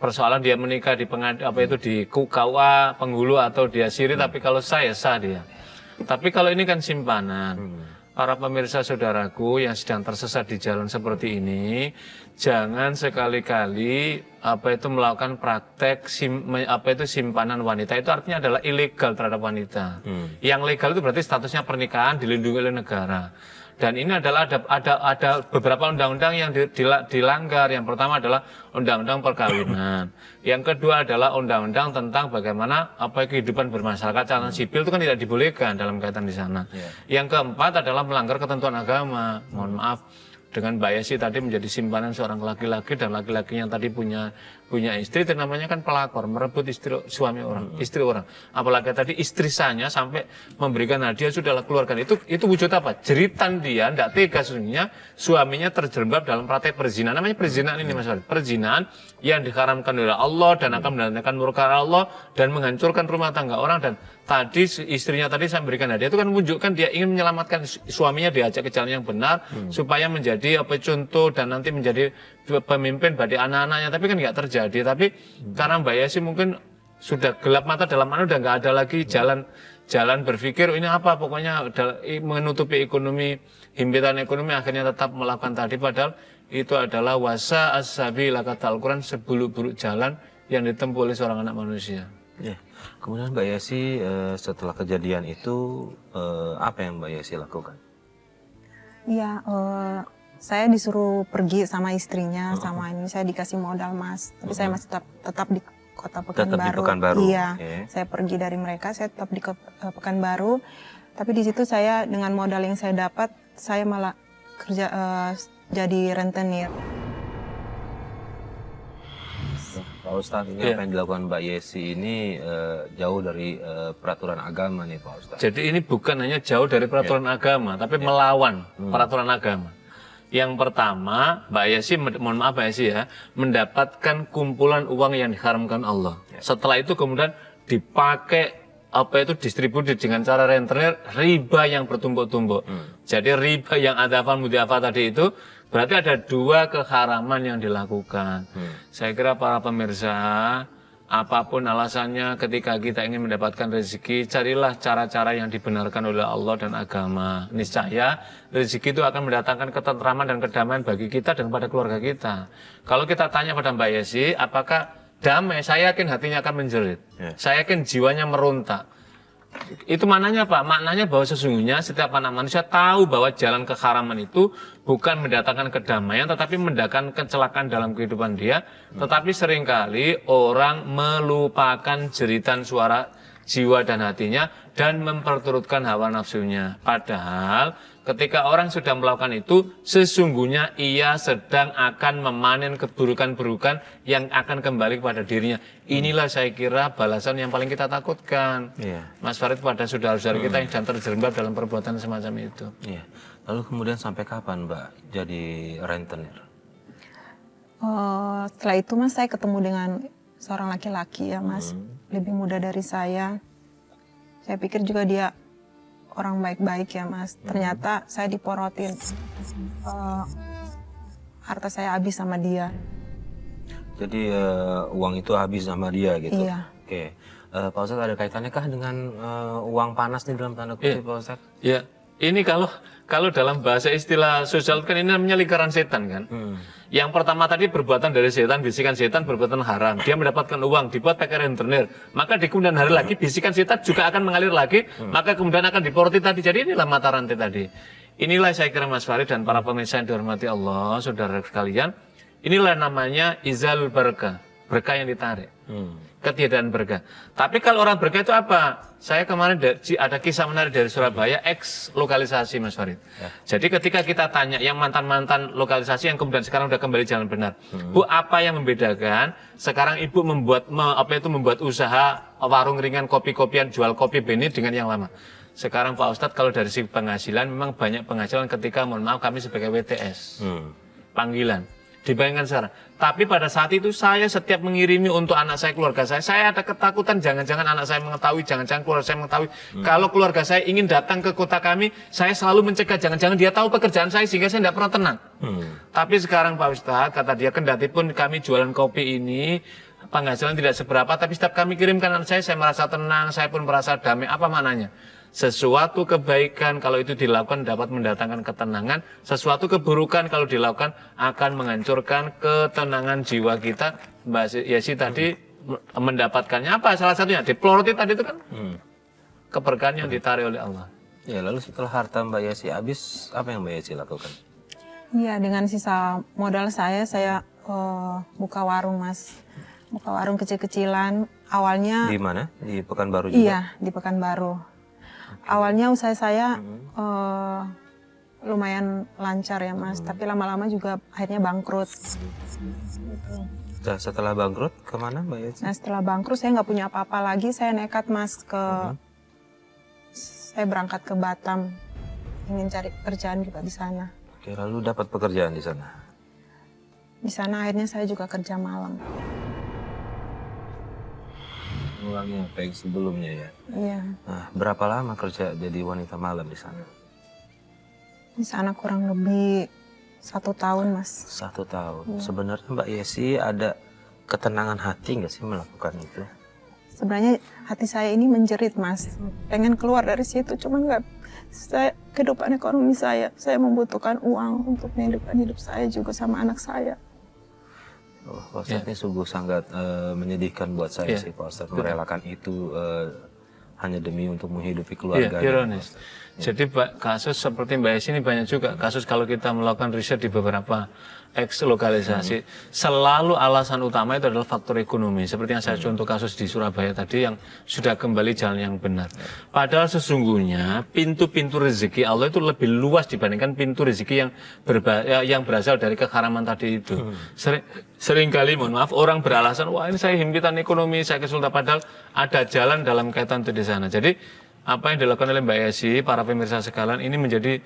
persoalan dia menikah di di KUA penghulu atau dia siri, tapi kalau saya sah dia. Tapi kalau ini kan simpanan. Para pemirsa saudaraku yang sedang tersesat di jalan seperti ini, jangan sekali-kali melakukan praktek simpanan wanita. Itu artinya adalah ilegal terhadap wanita. Yang legal itu berarti statusnya pernikahan dilindungi oleh negara. Dan ini adalah ada beberapa undang-undang yang dilanggar. Yang pertama adalah undang-undang perkawinan. Yang kedua adalah undang-undang tentang bagaimana kehidupan bermasyarakat calon sipil itu kan tidak dibolehkan dalam kaitan di sana. Yang keempat adalah melanggar ketentuan agama. Mohon maaf, dengan Mbak Yesi tadi menjadi simpanan seorang laki-laki dan laki-laki yang tadi punya istri, itu namanya kan pelakor, merebut istri orang. Apalagi tadi istri sahnya sampai memberikan hadiah sudahlah keluarkan. Itu wujud apa? Jeritan dia, tidak tega sesungguhnya suaminya terjerembab dalam praktek perzinahan. Namanya perzinahan ini Mas Farid. Perzinahan yang diharamkan oleh Allah dan akan mendatangkan murka Allah dan menghancurkan rumah tangga orang. Dan tadi istrinya tadi saya memberikan hadiah itu kan menunjukkan dia ingin menyelamatkan suaminya, diajak ke jalan yang benar supaya menjadi contoh dan nanti menjadi pemimpin bagi anak-anaknya. Tapi kan nggak terjadi. Tapi karena Mbak Yesi mungkin sudah gelap mata dalam udah nggak ada lagi jalan berpikir ini apa, pokoknya menutupi ekonomi, himpitan ekonomi, akhirnya tetap melakukan tadi, padahal itu adalah wasa as-sabil kata Al-Quran, sebuluk-buluk jalan yang ditempuh oleh seorang anak manusia. Ya. Kemudian Mbak Yesi setelah kejadian itu apa yang Mbak Yesi lakukan? Iya, saya disuruh pergi sama istrinya, sama ini saya dikasih modal Mas, tapi saya masih tetap di Kota Pekanbaru. Iya, saya pergi dari mereka, saya tetap di Pekanbaru. Tapi di situ saya dengan modal yang saya dapat, saya malah kerja jadi rentenir. Pak Ustadz, ini apa yang dilakukan Mbak Yesi ini jauh dari peraturan agama nih Pak Ustadz. Jadi ini bukan hanya jauh dari peraturan agama, tapi melawan peraturan agama. Yang pertama, Mbak Yesi, mohon maaf Mbak Yesi ya, mendapatkan kumpulan uang yang diharamkan Allah. Setelah itu kemudian dipakai distribusi dengan cara rentenir, riba yang bertumbuk-tumbuk. Jadi riba yang adafan mudiafah tadi itu berarti ada dua keharaman yang dilakukan. Saya kira para pemirsa, apapun alasannya ketika kita ingin mendapatkan rezeki, carilah cara-cara yang dibenarkan oleh Allah dan agama. Niscaya rezeki itu akan mendatangkan ketentraman dan kedamaian bagi kita dan pada keluarga kita. Kalau kita tanya pada Mbak Yesi, apakah damai? Saya yakin hatinya akan menjerit. Saya yakin jiwanya meronta. Itu maknanya apa? Maknanya bahwa sesungguhnya setiap anak manusia tahu bahwa jalan keharaman itu bukan mendatangkan kedamaian, tetapi mendatangkan kecelakaan dalam kehidupan dia. Tetapi seringkali orang melupakan jeritan suara jiwa dan hatinya dan memperturutkan hawa nafsunya. Padahal ketika orang sudah melakukan itu, sesungguhnya ia sedang akan memanen keburukan-burukan yang akan kembali kepada dirinya. Inilah saya kira balasan yang paling kita takutkan, Mas Farid, pada saudara-saudara kita yang sedang terjerembab dalam perbuatan semacam itu. Lalu kemudian sampai kapan Mbak jadi rentenir? Setelah itu Mas, saya ketemu dengan seorang laki-laki ya Mas, lebih muda dari saya. Saya pikir juga dia orang baik-baik ya Mas. Ternyata saya diporotin, harta saya habis sama dia. Jadi uang itu habis sama dia gitu? Iya. Oke. Pak Ustadz, ada kaitannya kah dengan uang panas nih dalam tanda kutip Pak Ustadz? Ya, ini kalau dalam bahasa istilah sosial kan ini namanya lingkaran setan kan. Yang pertama tadi perbuatan dari setan, bisikan setan, perbuatan haram. Dia mendapatkan uang, dibuat pakai rentenir. Maka di kemudian hari lagi bisikan setan juga akan mengalir lagi, maka kemudian akan diporoti tadi. Jadi inilah mata rantai tadi. Inilah saya kira Mas Farid dan para pemirsa yang dihormati Allah, saudara sekalian. Inilah namanya izalul berkah, berkah yang ditarik. Ketiadaan berkah. Tapi kalau orang berkah itu apa? Saya kemarin ada kisah menarik dari Surabaya, ex lokalisasi Mas Farid. Jadi ketika kita tanya yang mantan-mantan lokalisasi yang kemudian sekarang udah kembali jalan benar, Bu, apa yang membedakan? Sekarang Ibu membuat usaha warung ringan, kopi-kopian, jual kopi beni dengan yang lama. Sekarang Pak Ustadz kalau dari segi penghasilan memang banyak penghasilan ketika mohon maaf kami sebagai WTS panggilan. Dibayangkan sekarang. Tapi pada saat itu saya setiap mengirimi untuk anak saya, keluarga saya ada ketakutan jangan-jangan anak saya mengetahui, jangan-jangan keluarga saya mengetahui. Kalau keluarga saya ingin datang ke kota kami, saya selalu mencegah jangan-jangan dia tahu pekerjaan saya sehingga saya tidak pernah tenang. Tapi sekarang Pak Ustadz, kata dia, kendati pun kami jualan kopi ini penghasilan tidak seberapa, tapi setiap kami kirimkan anak saya merasa tenang, saya pun merasa damai. Apa maknanya? Sesuatu kebaikan kalau itu dilakukan dapat mendatangkan ketenangan, sesuatu keburukan kalau dilakukan akan menghancurkan ketenangan jiwa kita. Mbak Yesi tadi mendapatkannya apa? Salah satunya diploroti tadi itu kan keberkahan yang ditarik oleh Allah. Ya, lalu setelah harta Mbak Yesi habis, apa yang Mbak Yesi lakukan? Iya, dengan sisa modal saya buka warung, Mas. Buka warung kecil-kecilan. Awalnya Di mana? Di Pekanbaru juga? iya, di Pekanbaru. Awalnya usaha saya lumayan lancar ya, Mas. Tapi lama-lama juga akhirnya bangkrut. Nah, setelah bangkrut kemana Mbak Yesi? Nah, setelah bangkrut saya nggak punya apa-apa lagi. Saya nekat, Mas, saya berangkat ke Batam. Ingin cari pekerjaan juga di sana. Oke, lalu dapat pekerjaan di sana? Di sana akhirnya saya juga kerja malam. Ulangnya baik sebelumnya ya. Iya. Nah, berapa lama kerja jadi wanita malam di sana? Di sana kurang lebih 1 tahun, Mas. 1 tahun. Sebenarnya Mbak Yesi ada ketenangan hati nggak sih melakukan itu? Sebenarnya hati saya ini menjerit, Mas. Pengen keluar dari situ, cuma nggak. Kehidupan ekonomi saya membutuhkan uang untuk menghidupkan hidup saya juga sama anak saya. Oh, Pak Ustadz, ini sungguh sangat menyedihkan buat saya sih Pak Ustadz, merelakan itu hanya demi untuk menghidupi keluarganya. Ironis. Jadi kasus seperti Mbak Yesi ini banyak juga. Kasus kalau kita melakukan riset di beberapa eks-lokalisasi, selalu alasan utama itu adalah faktor ekonomi. Seperti yang saya contoh kasus di Surabaya tadi yang sudah kembali jalan yang benar. Padahal sesungguhnya pintu-pintu rezeki Allah itu lebih luas dibandingkan pintu rezeki yang berasal dari keharaman tadi itu. Seringkali, mohon maaf, orang beralasan, wah ini saya himpitan ekonomi, saya kesulitan. Padahal ada jalan dalam kaitan itu di sana. Jadi apa yang dilakukan oleh Mbak Yesi, para pemirsa sekalian, ini menjadi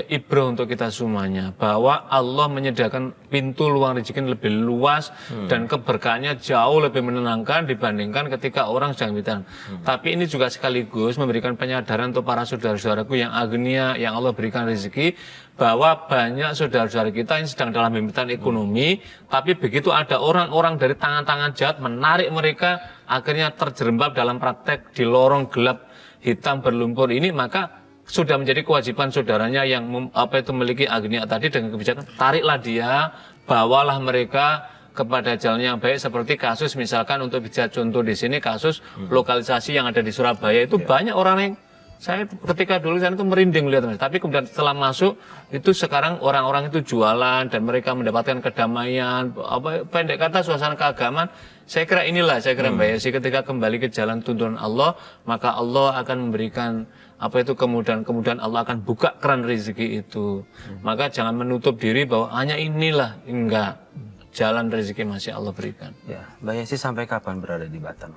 ibrah untuk kita semuanya, bahwa Allah menyediakan pintu luang rezeki lebih luas dan keberkahannya jauh lebih menenangkan dibandingkan ketika orang sedang himpitan. Tapi ini juga sekaligus memberikan penyadaran untuk para saudara-saudaraku yang agnia, yang Allah berikan rezeki, bahwa banyak saudara-saudara kita yang sedang dalam himpitan ekonomi, tapi begitu ada orang-orang dari tangan-tangan jahat menarik mereka, akhirnya terjerembab dalam praktek di lorong gelap hitam berlumpur ini, maka sudah menjadi kewajiban saudaranya yang memiliki agnia tadi dengan kebijakan, tariklah dia, bawalah mereka kepada jalan yang baik. Seperti kasus misalkan, untuk bisa contoh di sini, kasus lokalisasi yang ada di Surabaya itu banyak orang yang saya ketika dulu saya itu merinding lihat, tapi kemudian setelah masuk itu sekarang orang-orang itu jualan dan mereka mendapatkan kedamaian, pendek kata suasana keagamaan. Saya kira Mbak Yesi, ketika kembali ke jalan tuntunan Allah, maka Allah akan memberikan kemudahan Allah akan buka keran rezeki itu. Maka jangan menutup diri bahwa hanya inilah, enggak. Jalan rezeki masih Allah berikan. Ya, Mbak Yesi sampai kapan berada di Batam?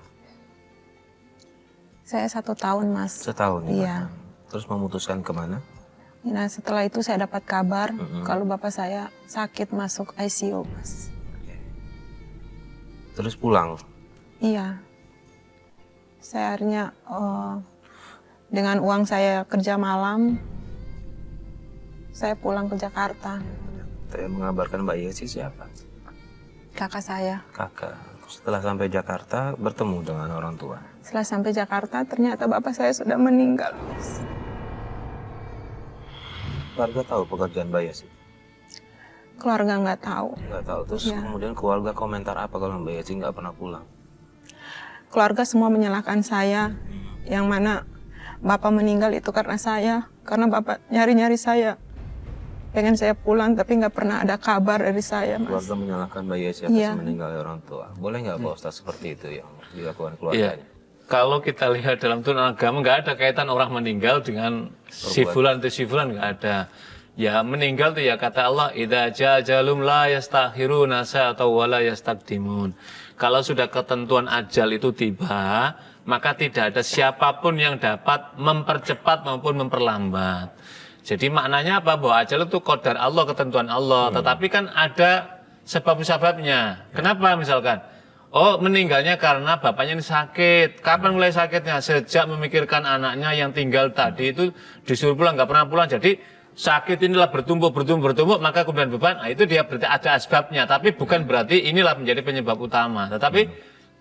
Saya 1 tahun, Mas. 1 tahun di Iya. Batam. Terus memutuskan kemana? Nah, setelah itu saya dapat kabar kalau bapak saya sakit masuk ICU, Mas. Terus pulang? Iya. Saya akhirnya dengan uang saya kerja malam, saya pulang ke Jakarta. Saya mengabarkan Mbak Yesi siapa? Kakak saya. Kakak. Setelah sampai Jakarta bertemu dengan orang tua. Setelah sampai Jakarta ternyata bapak saya sudah meninggal, Mas. Keluarga tahu pekerjaan Mbak Yesi? Keluarga nggak tahu. Nggak tahu. Terus kemudian keluarga komentar apa kalau Mbak Yesi nggak pernah pulang? Keluarga semua menyalahkan saya. Yang mana bapak meninggal itu karena saya. Karena bapak nyari-nyari saya. Pengen saya pulang tapi nggak pernah ada kabar dari saya, Mas. Keluarga menyalahkan Mbak Yesi atas meninggalnya orang tua. Boleh nggak Pak Ustadz seperti itu yang dilakukan keluarganya? Kalau kita lihat dalam tuntunan agama, nggak ada kaitan orang meninggal dengan si fulan atau si fulan, nggak ada. Ya meninggal tuh ya kata Allah, idza jajalum la yastakhiruna sa'atan wa la yastaqdimun. Kalau sudah ketentuan ajal itu tiba, maka tidak ada siapapun yang dapat mempercepat maupun memperlambat. Jadi maknanya apa? Bahwa ajal itu qadar Allah, ketentuan Allah. Tetapi kan ada sebab-sebabnya. Kenapa misalkan? Oh, meninggalnya karena bapaknya ini sakit. Kapan mulai sakitnya? Sejak memikirkan anaknya yang tinggal tadi itu disuruh pulang, nggak pernah pulang. Jadi sakit inilah bertumpuk, maka kemudian beban, nah itu dia berarti ada asbabnya. Tapi bukan berarti inilah menjadi penyebab utama. Tetapi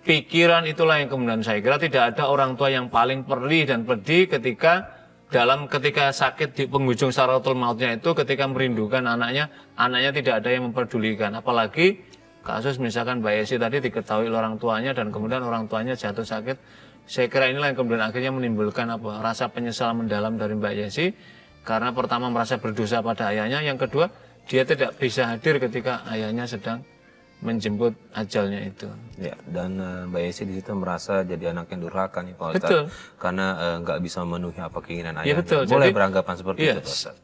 pikiran itulah yang kemudian saya kira tidak ada orang tua yang paling perli dan pedih ketika sakit di penghujung syaratul mautnya itu, ketika merindukan anaknya tidak ada yang memperdulikan. Apalagi kasus misalkan Mbak Yesi tadi diketahui oleh orang tuanya dan kemudian orang tuanya jatuh sakit. Saya kira inilah yang kemudian akhirnya menimbulkan rasa penyesalan mendalam dari Mbak Yesi. Karena pertama merasa berdosa pada ayahnya, yang kedua dia tidak bisa hadir ketika ayahnya sedang menjemput ajalnya itu. Ya, dan Mbak Yesi di situ merasa jadi anak yang durhaka nih Pak Ustadz. Betul. Karena nggak bisa memenuhi apa keinginan ayahnya. Ya, betul. Boleh Jadi, beranggapan seperti itu Pak Ustadz.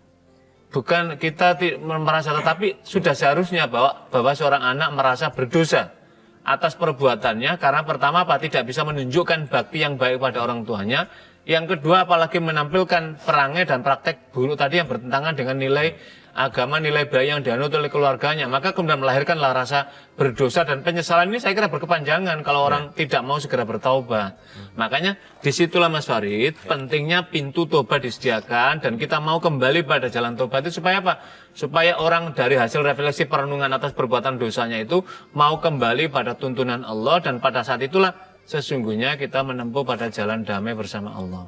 Bukan kita merasa, tetapi sudah seharusnya bahwa seorang anak merasa berdosa atas perbuatannya karena pertama tidak bisa menunjukkan bakti yang baik pada orang tuanya. Yang kedua, apalagi menampilkan perangai dan praktek buruk tadi yang bertentangan dengan nilai agama, nilai baik yang dianut oleh keluarganya. Maka kemudian melahirkanlah rasa berdosa, dan penyesalan ini saya kira berkepanjangan kalau orang tidak mau segera bertaubat. Makanya disitulah Mas Farid, pentingnya pintu tobat disediakan dan kita mau kembali pada jalan tobat itu supaya apa? Supaya orang dari hasil refleksi perenungan atas perbuatan dosanya itu mau kembali pada tuntunan Allah, dan pada saat itulah sesungguhnya kita menempuh pada jalan damai bersama Allah.